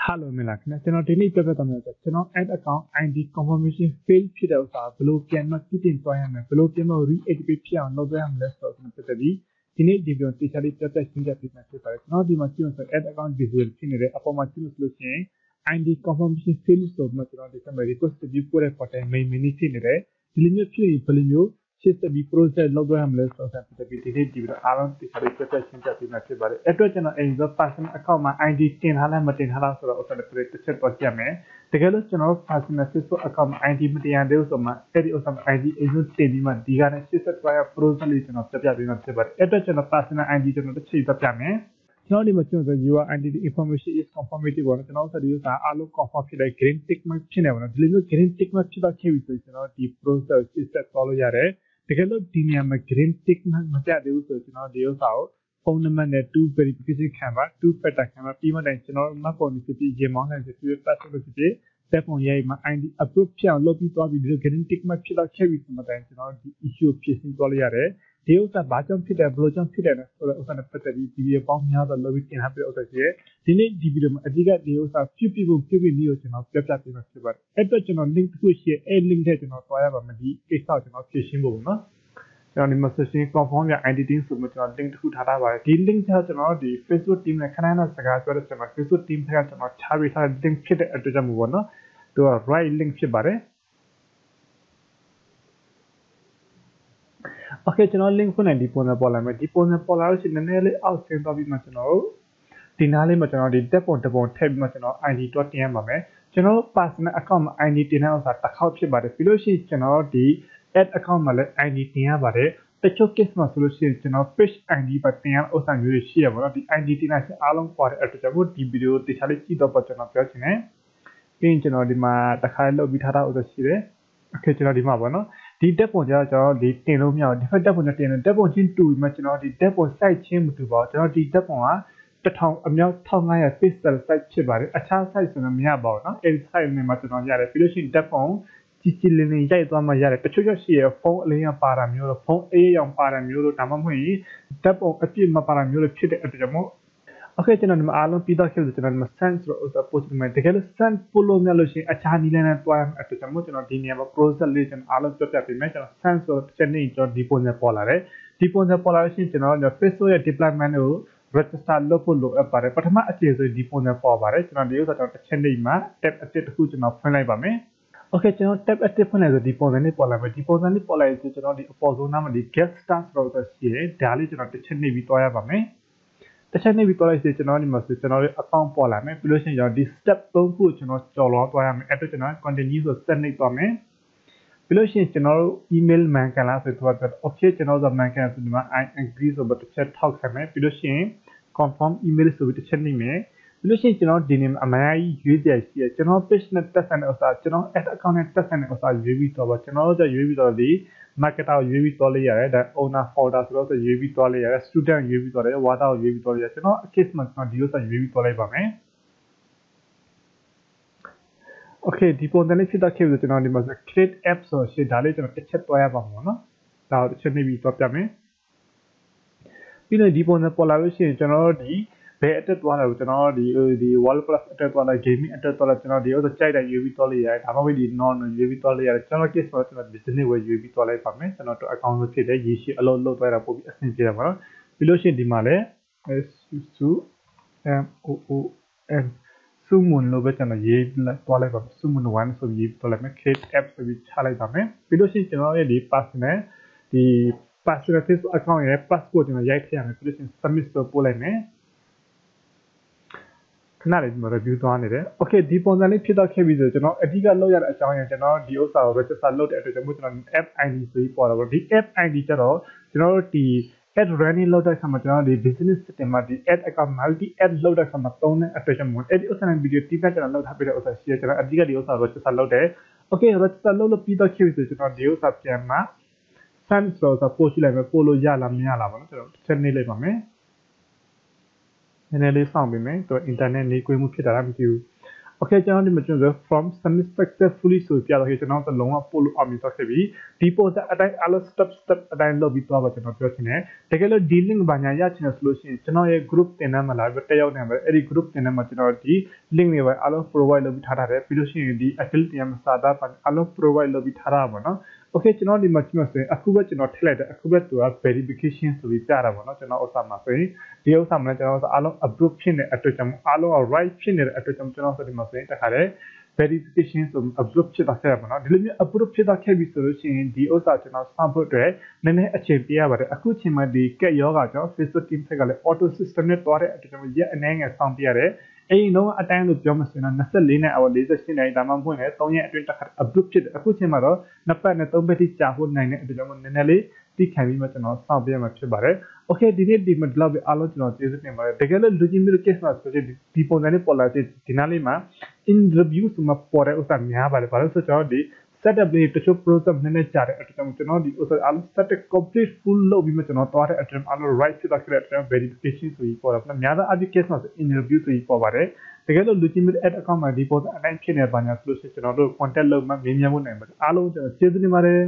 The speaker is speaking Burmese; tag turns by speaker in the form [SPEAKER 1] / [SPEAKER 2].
[SPEAKER 1] Hello မင်္ဂလာခင်ဗျာကျွန်တော်ဒီနေ့ပြပြသွားမှာဆိုကျွန်တော် add account ID confirmation fail ဖြစ်တဲ့ဥစ္စာဘယ်လိုပြန်မပြတင်သွားရမလဲဘယ်လိုပြန်မ reactivate ဖြစ်အောင်လုပ်ရမလဲဆိုတော့ကျွန်တော်ပြပြီးဒီနေ့ဒီဗီဒီယိုတေချာလေးပြပြရှင်းပြပေးမှာဖြစ်ပါတယ်ကျွန်တော်ဒီမှာကြည့်လို့ဆို add account visual ဖြစ်နေတဲ့အပေါ်မှာကြည့်လို့ဆိုလို့ရှိရင် ID confirmation fail ဆိုတော့ကျွန်တော်ဒီကမှာ request view ပို့တဲ့ portal main menu ဖြစ်နေတယ်ဒီလိုမျိုးဖြစ်ရင်ဘယ်လိုမျိုးရှင်းပြီး process လုပ်ရမလဲဆိုတော့ပြပြီးဒီနေ့ဒီဗီဒီယိုအားလုံးတေချာလေးပြပြရှင်းပြပေးမှာဖြစ်ပါတယ်အဲ့တော့ကျွန်တော် user personal account မှာ ID တင်ထားလားမတင်ထားလားဆိုတော့ဥစ္စာတွေတစ်ချက်တော့ကြည့်မယ်တကယ်လို့ကျွန်တော် personal Facebook account မှာ ID မတင်ရသေးဘူးဆိုမှအဲ့ဒီဥစ္စာ ID အရင်တင်ပြီးမှဒီကနေ့ရှင်းဆက်သွားရ process လေးကျွန်တော်ပြပြပေးမှာဖြစ်ပါတယ်အဲ့တော့ကျွန်တော် personal ID ကျွန်တော်တစ်ချက်ပြပြမယ်ကျွန်တော်ဒီမှာကျွန်တော် your identity information is conformity ပေါ့နော်ကျွန်တော်ဆိုဒီဥစ္စာအားလုံး conform ဖြစ်တဲ့ green tick mark ဖြစ်နေပါတော့ဒီလိုမျိုး green tick mark ဖြစ်တော့ခဲ့ပြီဆိုရင်ကျွန်တော်ဒီ process ရှင်းဆက်သွားလို့ရတယ်တကယ်လို့ဒီနေရာမှာ green tick မပြသေးဘူးဆိုကျွန်တော်ဒီဥစ္စာကိုဖုန်းနံပါတ်နဲ့ 2 verification ခံပါ2 factor ခံပါပြီးမှတိုင်ကျွန်တော်မှတ်ပုံဖြစ်ပြီးရေမောင်းနိုင်ဖြစ်ပြီး password ဖြစ်ပြီးတက်ပုံရိုက်မှာ ID approve ဖြစ်အောင်လုပ်ပြီးသွားပြီးဒီ green tick မဖြစ်တော့ခဲ့ပြီဆိုမှတိုင်ကျွန်တော်ဒီ issue ဖြစ်ရှင်းသွားလို့ရတယ်ဒီဥစ္စာဘာကြောင့်ဖြစ်တယ်ဘယ်လိုကြောင့်ဖြစ်တယ်လဲဆိုတော့ဥစ္စာနဲ့ပတ်သက်ပြီးဒီဗီဒီယိုပေါင်းများစွာလုပ်ပြီးတင်ထားပြီးဥစ္စာရှိတယ်ဒီနေ့ဒီဗီဒီယိုမှာအဓိကဒီဥစ္စာပြုပြီးမျိုးကိုကျွန်တော်ပြပြပေးမှာဖြစ်ပါတယ်အဲ့တော့ကျွန်တော် link တစ်ခုရှိအဲ့ link ထဲကျွန်တော်တွားရပါမယ်ဒီကိစ္စကိုကျွန်တော်ဖြည့်ရှင်းဖို့ပေါ့နော်ကျွန်တော်ဒီမှာ session confirm ရ identity ဆိုမှကျွန်တော် link တစ်ခုထားထားပါတယ်ဒီ link ထဲကျွန်တော်ဒီ Facebook team နဲ့ခဏခဏစကားပြောတဲ့ကျွန်တော် Facebook team ထဲကကျွန်တော်ထားပေးထားတဲ့ link ဖြစ်တဲ့အတွက်ကြောင့်မို့ပေါ့နော်သူက right link ဖြစ်ပါတယ်โอเคကျွန်တော် link ဖွင့်နေဒီပုံစံပေါ်လာမယ်ဒီပုံစံပေါ်လာလို့ရှိရင်နည်းနည်းလေးအောက်ဆင်းသွားပြီးမှကျွန်တော်ဒီနားလေးမှာကျွန်တော်ဒီတက်ပုံတစ်ပုံထည့်ပြီးမှကျွန်တော် ID တော့တင်ရပါမယ်ကျွန်တော် personal account မှာ ID တင်တဲ့ဥစ္စာတစ်ခေါက်ဖြစ်ပါတယ်ပြီးလို့ရှိရင်ကျွန်တော်ဒီ add account မှာလည်း ID တင်ရပါတယ်တချို့ case မှာဆိုလို့ရှိရင်ကျွန်တော် page ID ပါတင်ရဥစ္စာမျိုးတွေရှိရပါတော့ဒီ ID တင်လိုက်ခြင်းအားလုံးပေါ်တဲ့အတွက်ကြောင့်ဒီဗီဒီယိုတခြားလေးကြည့်တော့ကျွန်တော်ပြောချင်တယ်ပြီးရင်ကျွန်တော်ဒီမှာတစ်ခါလုပ်ပြီးထားတာဥစ္စာရှိတယ်โอเคကျွန်တော်ဒီမှာပေါ့နော်ဒီတက်ပုံကျတော့ကျွန်တော်ဒီတင်လို့မရဘူးဒီဖက်တက်ပုံနဲ့တင်တယ်တက်ပုံချင်းတူပြီးမှကျွန်တော်ဒီတက်ပုံ site ချင်းမတူပါဘူးကျွန်တော်ဒီတက်ပုံက1000အမြောက်1500 pixel site ဖြစ်ပါတယ်အခြား site ဆိုတော့မရပါဘူးเนาะအဲဒီ site နဲ့မှကျွန်တော်ရတယ်ပြီးလို့ရှိရင်တက်ပုံကြီးလင်းရိုက်သွားမှရတယ်တချို့ကျရှိရဖုန်းအလင်းရောင်ပါတာမျိုးတော့ဖုန်းအေးရောင်ပါတာမျိုးတော့ဒါမှမဟုတ်ရင်တက်ပုံအပြည့်မပါတာမျိုးလို့ဖြစ်တဲ့အတွက်ကြောင့်မို့โอเคကျွန်တော်ဒီမှာအားလုံးပြီးတော့ခဲ့လို့ကျွန်တော်ဒီမှာ send ဆိုတော့ post မှာတကယ်လို့ send ပို့လို့မရလို့ရှိရင်အခြားနည်းလမ်းနဲ့တွားရမယ်အတွက်ကြောင့်မို့ကျွန်တော်ဒီနေရာမှာ process လေးကျွန်တော်အားလုံးပြပြပေးမယ်ကျွန်တော် send ဆိုတော့တစ်ချက်နေကျွန်တော်ဒီပုံစံပေါ်လာတယ်ဒီပုံစံပေါ်လာလို့ရှိရင်ကျွန်တော် Facebook ရဲ့ deployment ကို register လုပ်ဖို့လိုအပ်ပါတယ်ပထမအကြိမ်ဆိုဒီပုံစံပေါ်ပါတယ်ကျွန်တော်ဒီဥစ္စာကျွန်တော်တစ်ချက်နေမှာ tab အတစ်တစ်ခုကျွန်တော်ဖွင့်လိုက်ပါမယ်โอเคကျွန်တော် tab အတစ်ဖွင့်လိုက်ဆိုဒီပုံစံလေးပေါ်လာမယ်ဒီပုံစံလေးပေါ်လာရင်ကျွန်တော်ဒီအပေါ်ဆုံးနားမှာဒီ get start ဆိုတော့ရှိတယ်ဒါလေးကျွန်တော်တစ်ချက်နေပြီးတွားရပါမယ်တစ်ချက်နေပြီးတော့လိုက်စီကျွန်တော်ဒီမှာဆိုကျွန်တော်ရဲ့ account ပေါ်လာမယ်ပြီးလို့ရှိရင်ကျွန်တော်ဒီ step 3ခုကျွန်တော်ကြော်လွှားသွားရမယ်အဲ့တော့ကျွန်တော် continue ဆို set နေသွားမယ်ပြီးလို့ရှိရင်ကျွန်တော်တို့ email မှန်ကန်လားဆိုတော့ okay ကျွန်တော်တို့မှန်ကန်ဆိုဒီမှာ I agree ဆိုတော့တစ်ချက်ထောက်ခံမယ်ပြီးလို့ရှိရင် confirm email ဆိုပြီးတစ်ချက်နေမယ်ပြီးလို့ရှိရင်ကျွန်တော်ဒီနေ့အများကြီးရွေးပြရှိရကျွန်တော် page နဲ့တက်ဆိုင်တဲ့ဥစ္စာကျွန်တော် add account နဲ့တက်ဆိုင်တဲ့ဥစ္စာရွေးပြီးတော့ပါကျွန်တော်တို့ရွေးပြီးတော့ဒီ marketer ကိုရွေးပြီးတော့လေးရတယ်ဒါ owner folder ဆိုတော့ရွေးပြီးတော့လေးရတယ် student ရွေးပြီးတော့လေး water ကိုရွေးပြီးတော့လေးရကျွန်တော် case မှာကျွန်တော်ဒီဥစ္စာရွေးပြီးတော့လိုက်ပါမယ် okay ဒီပုံစံလေးဖြစ်တော့ခဲ့ပြီကျွန်တော်ဒီမှာ create app ဆိုရှေ့ဒါလေးကျွန်တော်တစ်ချက်တွားရပါမှာနော်ဒါကိုတစ်ချက်နေပြီးတော့ပြမယ်ပြီးတော့ဒီပုံစံပေါ်လာလို့ရှိရင်ကျွန်တော်ဒီဘယ်အတွက်သွားလဲကျွန်တော်ဒီ wall plus အတွက်သွားလဲ gaming အတွက်သွားလဲကျွန်တော်ဒီဥစ္စာကြိုက်တဲ့ UV သွားလေးရတယ်ဒါမှမဟုတ်ဒီ non UV သွားလေးရတယ်ကျွန်တော် case မှာကျွန်တော် business ဝယ် UV သွားလိုက်ပါမယ်ကျွန်တော်တို့ account ဖြစ်တဲ့ရေရှိအလုပ်လုပ်သွားတာပို့ပြီးအဆင်ပြေတယ်ပါနော်ပြီးလို့ရှိရင်ဒီမှာလဲ su mon စုမွန်လို့ပဲကျွန်တော်ရေးသွားလိုက်ပါမယ်စုမွန်1ဆိုပြီးသွားလိုက်မယ် create app ဆိုပြီးချလိုက်ပါမယ်ပြီးလို့ရှိရင်ကျွန်တော်ရဲ့ဒီ personal Facebook account ရဲ့ passport ကျွန်တော်ရိုက်ထည့်ရမယ်ပြီးလို့ရှိရင် submit ဆိုပို့လိုက်မယ်ခဏလေးဒီမှာ review သွားနေတယ် okay ဒီပုံစံလေးဖြစ်တော့ခဲ့ပြီဆိုကျွန်တော်အဓိကလောက်ရတဲ့အကြောင်းရင်းကျွန်တော်ဒီဥစ္စာကို register လုပ်တဲ့အတွက်ကျွန်တော် app ID ဆိုပြီးပေါ်လာတော့ဒီ app ID ကျတော့ကျွန်တော်တို့ဒီ add running လုပ်တဲ့အခါမှာကျွန်တော်ဒီ business system မှာဒီ add account multi add လုပ်တဲ့အခါမှာသုံးတဲ့အတွက်ကျွန်တော်အဲ့ဒီဥစ္စာနဲ့ video တိကျကျွန်တော်လုပ်ထားပေးတဲ့ဥစ္စာရှိတယ်ကျွန်တော်အဓိကဒီဥစ္စာကို register လုပ်တယ် okay register လုပ်လို့ပြီးတော့ခဲ့ပြီဆိုကျွန်တော်ဒီဥစ္စာပြန်မှာ send ဆိုတော့ပို့ရှိလိုက်မယ်ပို့လို့ရလားမရလားပေါ့နော်ကျွန်တော်တစ်ချက်နေလိုက်ပါမယ်နည်းနည်းလေးစောင့်ပေးမယ်သူ internet နေကွေးမှုဖြစ်တာလားမသိဘူး Okay ကျွန်တော်ဒီမှာကျွန်တော် from successfully ဆိုပြတော့ကျွန်တော်တို့လုံးဝပို့လို့အောင်မြင်သွားခဲ့ပြီဒီ post အတိုင်းအလုံး step အတိုင်းလုပ်ပြီးသွားပါကျွန်တော်ပြောချင်တယ်တကယ်လို့ဒီ link ဘာညာရချင်တယ်ဆိုလို့ရှိရင်ကျွန်တော်ရဲ့ group တင်ထဲမှာလာပြီးတက်ရောက်နေမှာအဲ့ဒီ group တင်ထဲမှာကျွန်တော်ဒီ link တွေပဲအလုံး provide လုပ်ပြီးထားတယ်ပြီးလို့ရှိရင်ဒီ affiliate တင်မှာစာသားပါအလုံး provide လုပ်ပြီးထားတာပါနော် Okay ကျွန်တော်ဒီမှာကြည့်မှာဆိုရင်အခုပဲကျွန်တော်ထည့်လိုက်တယ်အခုပဲသူက verification ဆိုပြီးပြတာပါနော်ကျွန်တော်ဥစ္စာမှာဆိုရင်ဒီဥစ္စာမှာကျွန်တော်အလုံး approve ဖြစ်နေတဲ့အတွက်ကြောင့်အလုံး right ဖြစ်နေတဲ့အတွက်ကြောင့်ကျွန်တော်ဆိုဒီမှာဆိုရင်တခါတည်း verification ဆို approve ဖြစ်တာခဲ့ပါတော့ဒီလိုမျိုး approve ဖြစ်တာခဲ့ပြီဆိုလို့ရှိရင်ဒီဥစ္စာကျွန်တော်စဖို့အတွက်နည်းနည်းအချိန်ပေးရပါတယ်အခုချိန်မှာဒီကက်ယောဂါကြောင့် Facebook team ဆက်ကလည်း auto system နဲ့တွားတဲ့အတွက်ကြောင့်ရက်အနေငယ်ဆောင်ပြရတယ်အဲ့ဒီတော့အတိုင်းလို့ပြောမှဆိုရင်24နဲ့48နိုင်ဒါမှမဟုတ်ရင်3ရက်အတွင်းတစ်ခါ approve ဖြစ်တယ်အခုချိန်မှာတော့နှစ်ပတ်နဲ့3ပတ်ထိကြာဖို့နိုင်တဲ့အတွက်ကြောင့်နည်းနည်းလေးသိခံပြီးမှကျွန်တော်စောင့်ပြရမှာဖြစ်ပါတယ် Okay ဒီနေ့ဒီမှာလောက်ပဲအားလုံးကျွန်တော်ကျေးဇူးတင်ပါတယ်တကယ်လို့လူကြီးမျိုး case မှာဆိုရင်ဒီပုံစံလေးပေါ်လာတဲ့ဒီနားလေးမှာ interview ဆိုမှပေါ်တဲ့ဥစ္စာများပါတယ်ဘာလို့ဆိုတော့ဒီ setup လေးတချို့ process နည်းနည်းကြာတဲ့အတွက်ကြောင့်ကျွန်တော်ဒီဥစ္စာအားလုံး setup complete full လုပ်ပြီးမှကျွန်တော်တွားတဲ့အတွက်အားလုံး right ဖြစ်တာခဲ့တဲ့အတွက် verification ဆိုပြီးပေါ်တာများသောအားဖြင့် case မှာဆို interview ဆိုပြီးပေါ်ပါတယ်တကယ်လို့လူကြီးမျိုး ad account မှာဒီပုံစံအတိုင်းဖြစ်နေပါညာဆိုလို့ရှိရင်ကျွန်တော်တို့ contact လုပ်မှမေးမြန်းဖို့နိုင်ပါတယ်အားလုံးကျွန်တော်ကျေးဇူးတင်ပါတယ်